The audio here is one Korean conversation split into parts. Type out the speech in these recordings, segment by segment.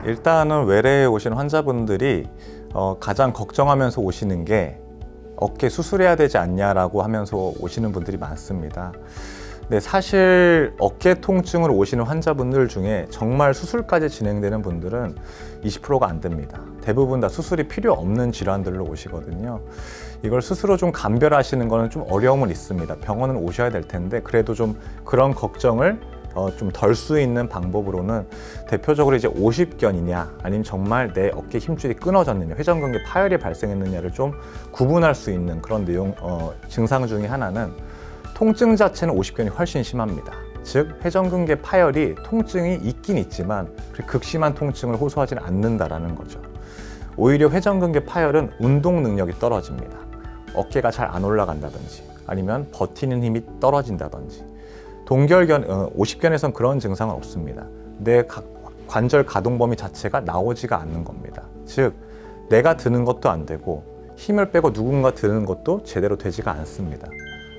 일단은 외래에 오신 환자분들이 가장 걱정하면서 오시는 게 어깨 수술해야 되지 않냐라고 하면서 오시는 분들이 많습니다. 근데 사실 어깨 통증으로 오시는 환자분들 중에 정말 수술까지 진행되는 분들은 20%가 안 됩니다. 대부분 다 수술이 필요 없는 질환들로 오시거든요. 이걸 스스로 좀 감별하시는 거는 좀 어려움은 있습니다. 병원은 오셔야 될 텐데 그래도 좀 그런 걱정을 좀 덜 수 있는 방법으로는 대표적으로 이제 50견이냐 아니면 정말 내 어깨 힘줄이 끊어졌느냐, 회전근개 파열이 발생했느냐를 좀 구분할 수 있는 그런 증상 중에 하나는 통증 자체는 50견이 훨씬 심합니다. 즉 회전근개 파열이 통증이 있긴 있지만 극심한 통증을 호소하지는 않는다라는 거죠. 오히려 회전근개 파열은 운동 능력이 떨어집니다. 어깨가 잘 안 올라간다든지 아니면 버티는 힘이 떨어진다든지. 동결견, 50견에선 그런 증상은 없습니다. 내 관절 가동 범위 자체가 나오지가 않는 겁니다. 즉 내가 드는 것도 안 되고 힘을 빼고 누군가 드는 것도 제대로 되지가 않습니다.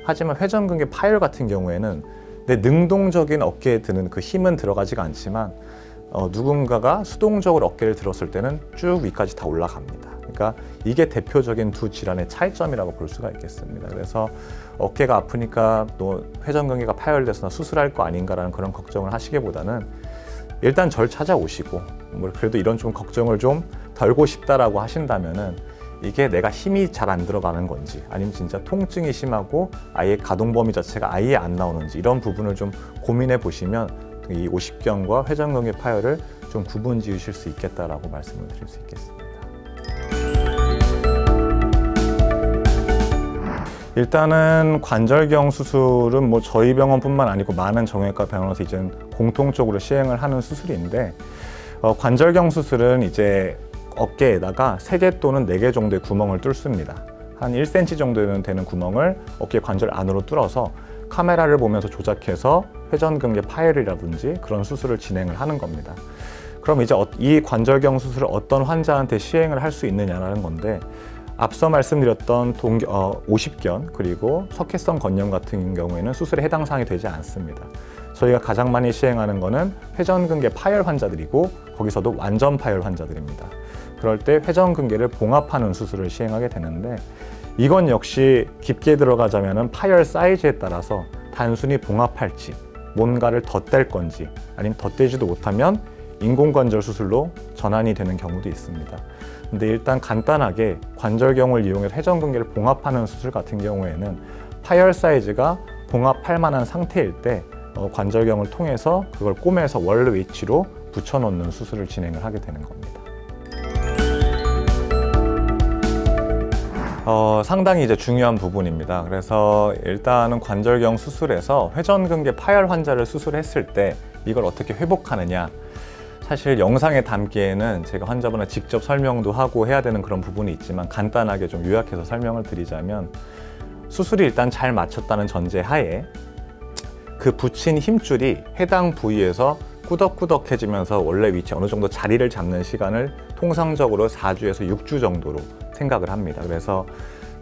하지만 회전근개 파열 같은 경우에는 내 능동적인 어깨에 드는 그 힘은 들어가지가 않지만 누군가가 수동적으로 어깨를 들었을 때는 쭉 위까지 다 올라갑니다. 그러니까 이게 대표적인 두 질환의 차이점이라고 볼 수가 있겠습니다. 그래서 어깨가 아프니까 또 회전근개가 파열돼서 나 수술할 거 아닌가라는 그런 걱정을 하시기보다는 일단 절 찾아오시고 그래도 이런 좀 걱정을 좀 덜고 싶다라고 하신다면은 이게 내가 힘이 잘 안 들어가는 건지 아니면 진짜 통증이 심하고 아예 가동 범위 자체가 아예 안 나오는지 이런 부분을 좀 고민해 보시면 이 50견과 회전근개 파열을 좀 구분 지으실 수 있겠다라고 말씀을 드릴 수 있겠습니다. 일단은 관절경 수술은 뭐 저희 병원뿐만 아니고 많은 정형외과 병원에서 이제 공통적으로 시행을 하는 수술인데 관절경 수술은 이제 어깨에다가 3개 또는 4개 정도의 구멍을 뚫습니다. 한 1cm 정도 되는 구멍을 어깨 관절 안으로 뚫어서 카메라를 보면서 조작해서 회전근개 파열이라든지 그런 수술을 진행을 하는 겁니다. 그럼 이제 이 관절경 수술을 어떤 환자한테 시행을 할 수 있느냐라는 건데 앞서 말씀드렸던 50견 그리고 석회성 건염 같은 경우에는 수술에 해당 사항이 되지 않습니다. 저희가 가장 많이 시행하는 거는 회전근개 파열 환자들이고 거기서도 완전 파열 환자들입니다. 그럴 때 회전근개를 봉합하는 수술을 시행하게 되는데 이건 역시 깊게 들어가자면 파열 사이즈에 따라서 단순히 봉합할지 뭔가를 덧댈 건지 아니면 덧대지도 못하면 인공관절 수술로 전환이 되는 경우도 있습니다. 근데 일단 간단하게 관절경을 이용해서 회전근개를 봉합하는 수술 같은 경우에는 파열 사이즈가 봉합할 만한 상태일 때 관절경을 통해서 그걸 꼬매서 원래 위치로 붙여놓는 수술을 진행을 하게 되는 겁니다. 상당히 이제 중요한 부분입니다. 그래서 일단은 관절경 수술에서 회전근개 파열 환자를 수술했을 때 이걸 어떻게 회복하느냐, 사실 영상에 담기에는 제가 환자분한테 직접 설명도 하고 해야 되는 그런 부분이 있지만 간단하게 좀 요약해서 설명을 드리자면 수술이 일단 잘 마쳤다는 전제 하에 그 붙인 힘줄이 해당 부위에서 꾸덕꾸덕해지면서 원래 위치 어느 정도 자리를 잡는 시간을 통상적으로 4주에서 6주 정도로 생각을 합니다. 그래서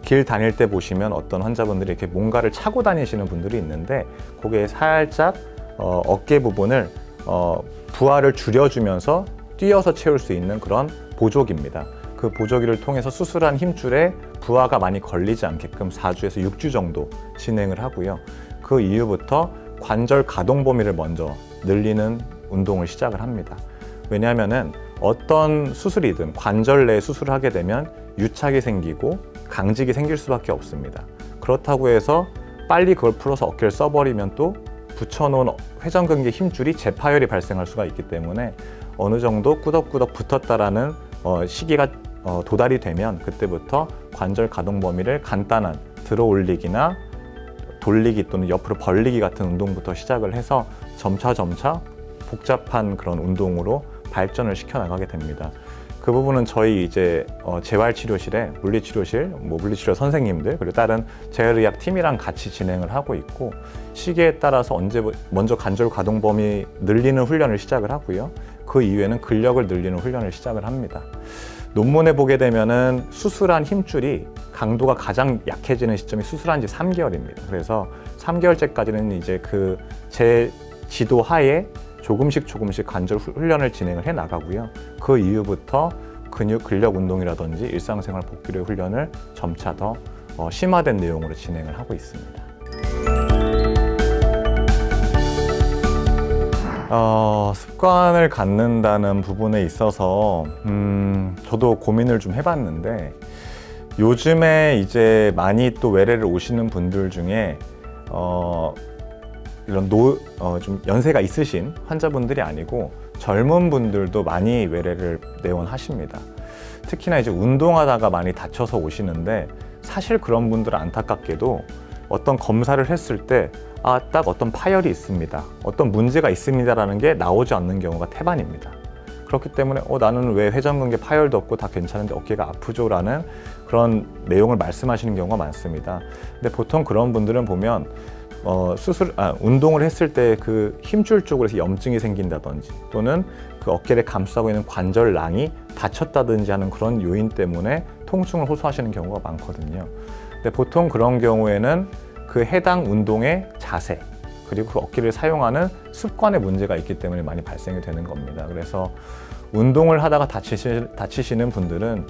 길 다닐 때 보시면 어떤 환자분들이 이렇게 뭔가를 차고 다니시는 분들이 있는데 그게 살짝 어깨 부분을 부하를 줄여주면서 뛰어서 채울 수 있는 그런 보조기입니다. 그 보조기를 통해서 수술한 힘줄에 부하가 많이 걸리지 않게끔 4주에서 6주 정도 진행을 하고요. 그 이후부터 관절 가동 범위를 먼저 늘리는 운동을 시작을 합니다. 왜냐하면 어떤 수술이든 관절 내 수술을 하게 되면 유착이 생기고 강직이 생길 수밖에 없습니다. 그렇다고 해서 빨리 그걸 풀어서 어깨를 써버리면 또 붙여놓은 회전근개 힘줄이 재파열이 발생할 수가 있기 때문에 어느 정도 꾸덕꾸덕 붙었다라는 시기가 도달이 되면 그때부터 관절 가동 범위를 간단한 들어 올리기나 돌리기 또는 옆으로 벌리기 같은 운동부터 시작을 해서 점차 복잡한 그런 운동으로 발전을 시켜 나가게 됩니다. 그 부분은 저희 이제 재활치료실에 물리치료 선생님들 그리고 다른 재활의학 팀이랑 같이 진행을 하고 있고 시기에 따라서 먼저 관절 가동 범위 늘리는 훈련을 시작을 하고요. 그 이후에는 근력을 늘리는 훈련을 시작을 합니다. 논문에 보게 되면은 수술한 힘줄이 강도가 가장 약해지는 시점이 수술한 지 3개월입니다. 그래서 3개월째까지는 이제 그 제 지도 하에 조금씩 관절 훈련을 진행을 해 나가고요. 그 이후부터 근력 운동이라든지 일상생활 복기의 훈련을 점차 더 심화된 내용으로 진행을 하고 있습니다. 습관을 갖는다는 부분에 있어서 저도 고민을 좀 해봤는데, 요즘에 이제 많이 또 외래를 오시는 분들 중에 이런 좀 연세가 있으신 환자분들이 아니고 젊은 분들도 많이 외래를 내원하십니다. 특히나 이제 운동하다가 많이 다쳐서 오시는데, 사실 그런 분들은 안타깝게도 어떤 검사를 했을 때 딱 어떤 파열이 있습니다, 어떤 문제가 있습니다라는 게 나오지 않는 경우가 태반입니다. 그렇기 때문에 나는 왜 회전근개 파열도 없고 다 괜찮은데 어깨가 아프죠? 라는 그런 내용을 말씀하시는 경우가 많습니다. 근데 보통 그런 분들은 보면 운동을 했을 때 그 힘줄 쪽으로 해서 염증이 생긴다든지, 또는 그 어깨를 감싸고 있는 관절낭이 다쳤다든지 하는 그런 요인 때문에 통증을 호소하시는 경우가 많거든요. 근데 보통 그런 경우에는 그 해당 운동의 자세, 그리고 그 어깨를 사용하는 습관에 문제가 있기 때문에 많이 발생이 되는 겁니다. 그래서 운동을 하다가 다치시는 분들은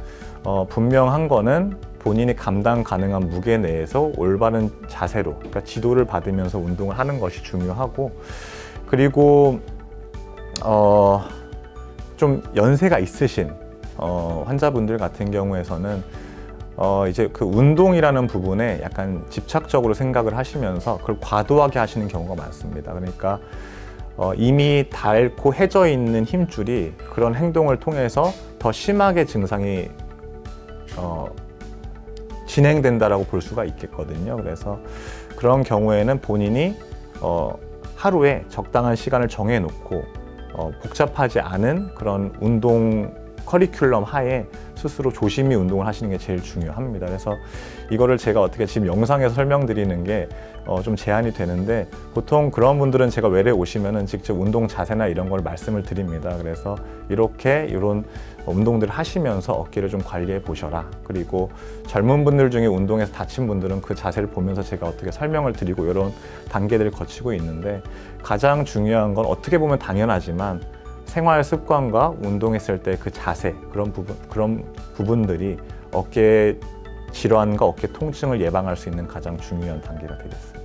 분명한 거는 본인이 감당 가능한 무게 내에서 올바른 자세로, 그러니까 지도를 받으면서 운동을 하는 것이 중요하고, 그리고 좀 연세가 있으신 환자분들 같은 경우에서는 이제 그 운동이라는 부분에 약간 집착적으로 생각을 하시면서 그걸 과도하게 하시는 경우가 많습니다. 그러니까 이미 닳고 해져 있는 힘줄이 그런 행동을 통해서 더 심하게 증상이 진행된다라고 볼 수가 있겠거든요. 그래서 그런 경우에는 본인이 하루에 적당한 시간을 정해놓고 복잡하지 않은 그런 운동 커리큘럼 하에 스스로 조심히 운동을 하시는 게 제일 중요합니다. 그래서 이거를 제가 어떻게 지금 영상에서 설명드리는 게 좀 제한이 되는데, 보통 그런 분들은 제가 외래 오시면은 직접 운동 자세나 이런 걸 말씀을 드립니다. 그래서 이런 운동들을 하시면서 어깨를 좀 관리해 보셔라. 그리고 젊은 분들 중에 운동에서 다친 분들은 그 자세를 보면서 제가 어떻게 설명을 드리고 이런 단계들을 거치고 있는데, 가장 중요한 건 어떻게 보면 당연하지만 생활 습관과 운동했을 때 그 자세, 그런 부분들이 어깨 질환과 어깨 통증을 예방할 수 있는 가장 중요한 단계가 되겠습니다.